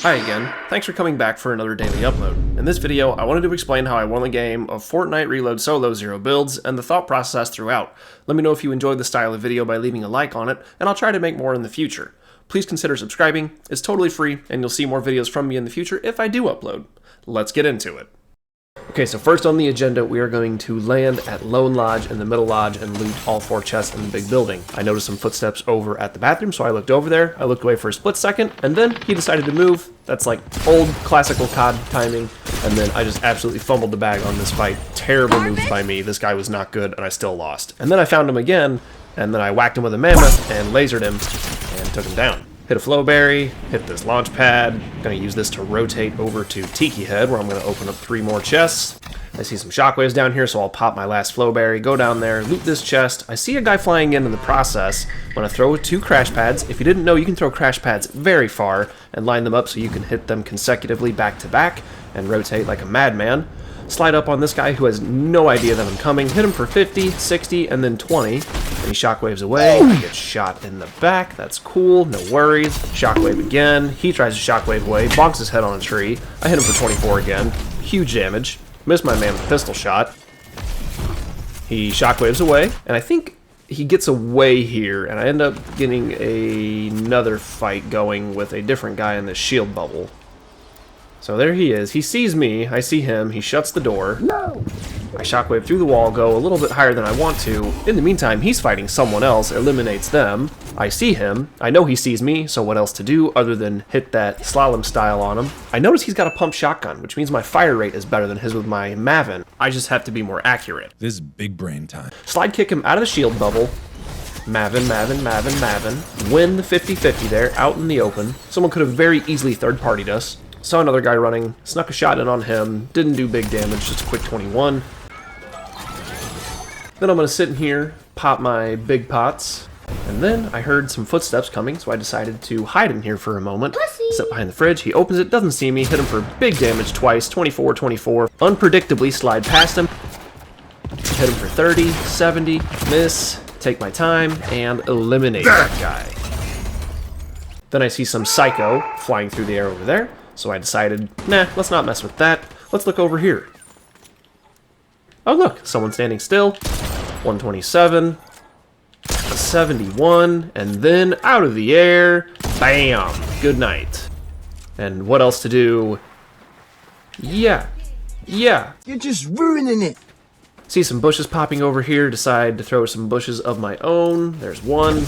Hi again, thanks for coming back for another daily upload. In this video, I wanted to explain how I won a game of Fortnite Reload Solo Zero builds and the thought process throughout. Let me know if you enjoyed the style of video by leaving a like on it, and I'll try to make more in the future. Please consider subscribing, it's totally free, and you'll see more videos from me in the future if I do upload. Let's get into it. Okay, so first on the agenda, we are going to land at Lone Lodge and the Middle Lodge and loot all 4 chests in the big building. I noticed some footsteps over at the bathroom, so I looked over there. I looked away for a split second, and then he decided to move. That's like old classical COD timing, and then I just absolutely fumbled the bag on this fight. Terrible moves by me. This guy was not good, and I still lost. And then I found him again, and then I whacked him with a mammoth and lasered him and took him down. Hit a flowberry, hit this launch pad. Gonna use this to rotate over to Tiki Head, where I'm gonna open up 3 more chests. I see some shockwaves down here, so I'll pop my last flowberry, go down there, loot this chest. I see a guy flying in the process. I'm gonna throw 2 crash pads. If you didn't know, you can throw crash pads very far and line them up so you can hit them consecutively back to back and rotate like a madman. Slide up on this guy who has no idea that I'm coming, hit him for 50, 60, and then 20. And he shockwaves away. I get shot in the back. That's cool, no worries. Shockwave again. He tries to shockwave away, bonks his head on a tree. I hit him for 24 again. Huge damage. Missed my man with a pistol shot. He shockwaves away, and I think he gets away here, and I end up getting another fight going with a different guy in the shield bubble. So there he is. He sees me. I see him. He shuts the door. No! I shockwave through the wall, go a little bit higher than I want to. In the meantime, he's fighting someone else, eliminates them. I see him. I know he sees me, so what else to do other than hit that slalom style on him? I notice he's got a pump shotgun, which means my fire rate is better than his with my Maven. I just have to be more accurate. This is big brain time. Slide kick him out of the shield bubble. Maven. Win the 50-50 there, out in the open. Someone could have very easily third-partied us. Saw another guy running, snuck a shot in on him, didn't do big damage, just a quick 21. Then I'm going to sit in here, pop my big pots, and then I heard some footsteps coming, so I decided to hide in here for a moment. Sit behind the fridge, he opens it, doesn't see me, hit him for big damage twice, 24, 24. Unpredictably slide past him, hit him for 30, 70, miss, take my time, and eliminate that guy. Then I see some psycho flying through the air over there. So I decided, nah, let's not mess with that. Let's look over here. Oh look, someone standing still. 127, 71, and then out of the air, bam, good night. And what else to do? Yeah. You're just ruining it. See some bushes popping over here, decide to throw some bushes of my own. There's one.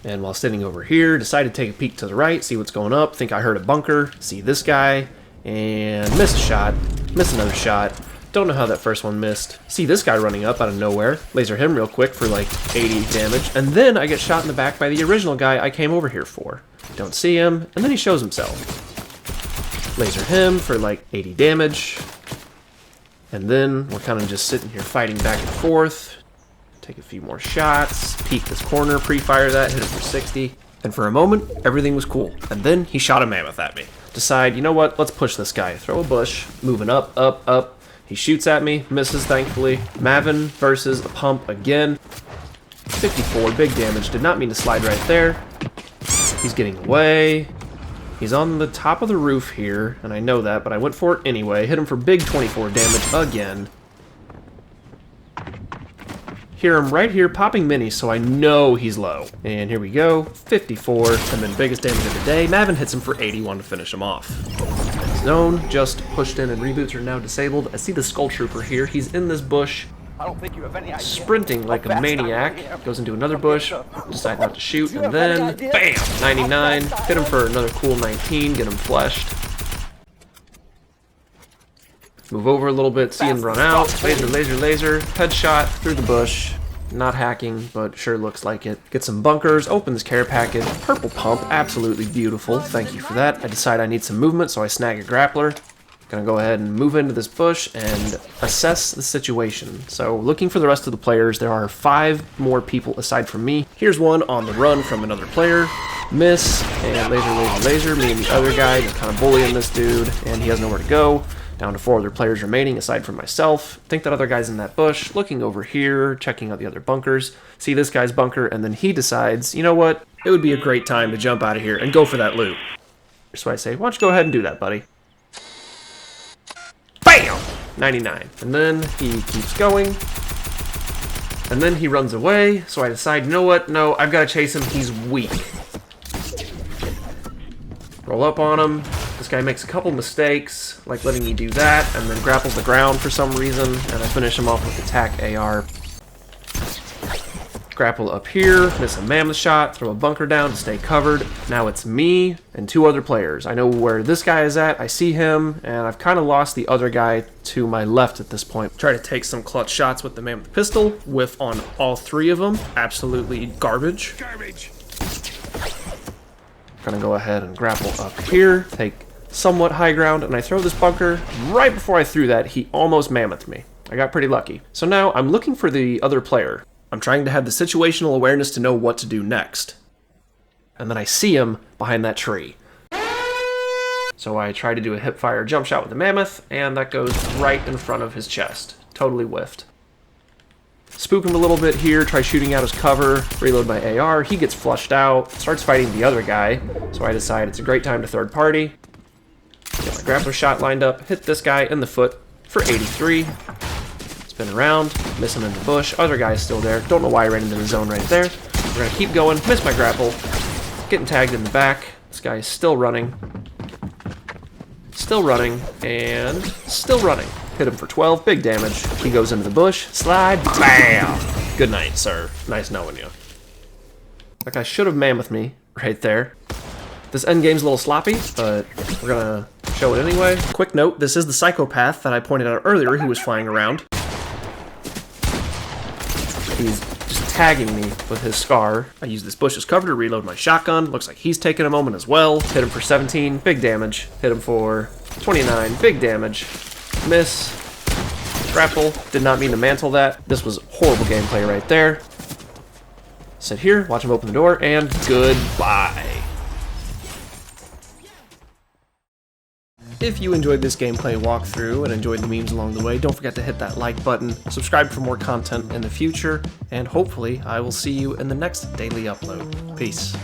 And while sitting over here, decide to take a peek to the right, see what's going up. Think I heard a bunker, see this guy, and miss a shot, miss another shot. Don't know how that first one missed. See this guy running up out of nowhere, laser him real quick for like 80 damage, and then I get shot in the back by the original guy I came over here for. Don't see him, and then he shows himself. Laser him for like 80 damage, and then we're kind of just sitting here fighting back and forth. Take a few more shots, peek this corner, pre-fire that, hit it for 60. And for a moment, everything was cool. And then he shot a mammoth at me. Decide, you know what, let's push this guy. Throw a bush, moving up. He shoots at me, misses thankfully. Maven versus a pump again. 54, big damage, did not mean to slide right there. He's getting away. He's on the top of the roof here, and I know that, but I went for it anyway. Hit him for big 24 damage again. Hear him right here popping minis, so I know he's low. And here we go, 54, and then biggest damage of the day. Maven hits him for 81 to finish him off. Zone just pushed in and reboots are now disabled. I see the Skull Trooper here. He's in this bush, sprinting like a maniac. Goes into another bush, decide not to shoot, and then bam, 99. Hit him for another cool 19, get him fleshed. Move over a little bit, see him run out. Laser. Headshot through the bush. Not hacking, but sure looks like it. Get some bunkers, open this care package. Purple pump, absolutely beautiful. Thank you for that. I decide I need some movement, so I snag a grappler. Gonna go ahead and move into this bush and assess the situation. So looking for the rest of the players, there are 5 more people aside from me. Here's one on the run from another player. Miss, and laser. Me and the other guy just kind of bullying this dude, and he has nowhere to go. Down to 4 other players remaining aside from myself. Think that other guy's in that bush, looking over here, checking out the other bunkers. See this guy's bunker, and then he decides, you know what? It would be a great time to jump out of here and go for that loot. So I say, why don't you go ahead and do that, buddy? BAM! 99. And then he keeps going. And then he runs away, so I decide, you know what? No, I've got to chase him. He's weak. Roll up on him. This guy makes a couple mistakes, like letting me do that, and then grapples the ground for some reason, and I finish him off with attack AR. Grapple up here, miss a mammoth shot, throw a bunker down to stay covered. Now it's me and 2 other players. I know where this guy is at, I see him, and I've kind of lost the other guy to my left at this point. Try to take some clutch shots with the mammoth pistol, whiff on all 3 of them. Absolutely garbage. Gonna go ahead and grapple up here, take somewhat high ground, and I throw this bunker. Right before I threw that, he almost mammothed me. I got pretty lucky. So now I'm looking for the other player. I'm trying to have the situational awareness to know what to do next. And then I see him behind that tree. So I try to do a hip fire jump shot with the mammoth, and that goes right in front of his chest. Totally whiffed. Spook him a little bit here, try shooting out his cover, reload my AR, he gets flushed out, starts fighting the other guy, so I decide it's a great time to third party. Get my grappler shot lined up, hit this guy in the foot for 83. Spin around, miss him in the bush, other guy's still there, don't know why I ran into the zone right there. We're gonna keep going, miss my grapple, getting tagged in the back, this guy is still running, and still running. Hit him for 12, big damage. He goes into the bush, slide, BAM! Good night, sir. Nice knowing you. Like I should have mammoth me right there. This endgame's a little sloppy, but we're gonna show it anyway. Quick note, this is the psychopath that I pointed out earlier who was flying around. He's just tagging me with his scar. I use this bush as cover to reload my shotgun. Looks like he's taking a moment as well. Hit him for 17, big damage. Hit him for 29, big damage. Miss. Grapple. Did not mean to mantle that. This was horrible gameplay right there. Sit here, watch him open the door, and goodbye. If you enjoyed this gameplay walkthrough and enjoyed the memes along the way, don't forget to hit that like button, subscribe for more content in the future, and hopefully I will see you in the next daily upload. Peace.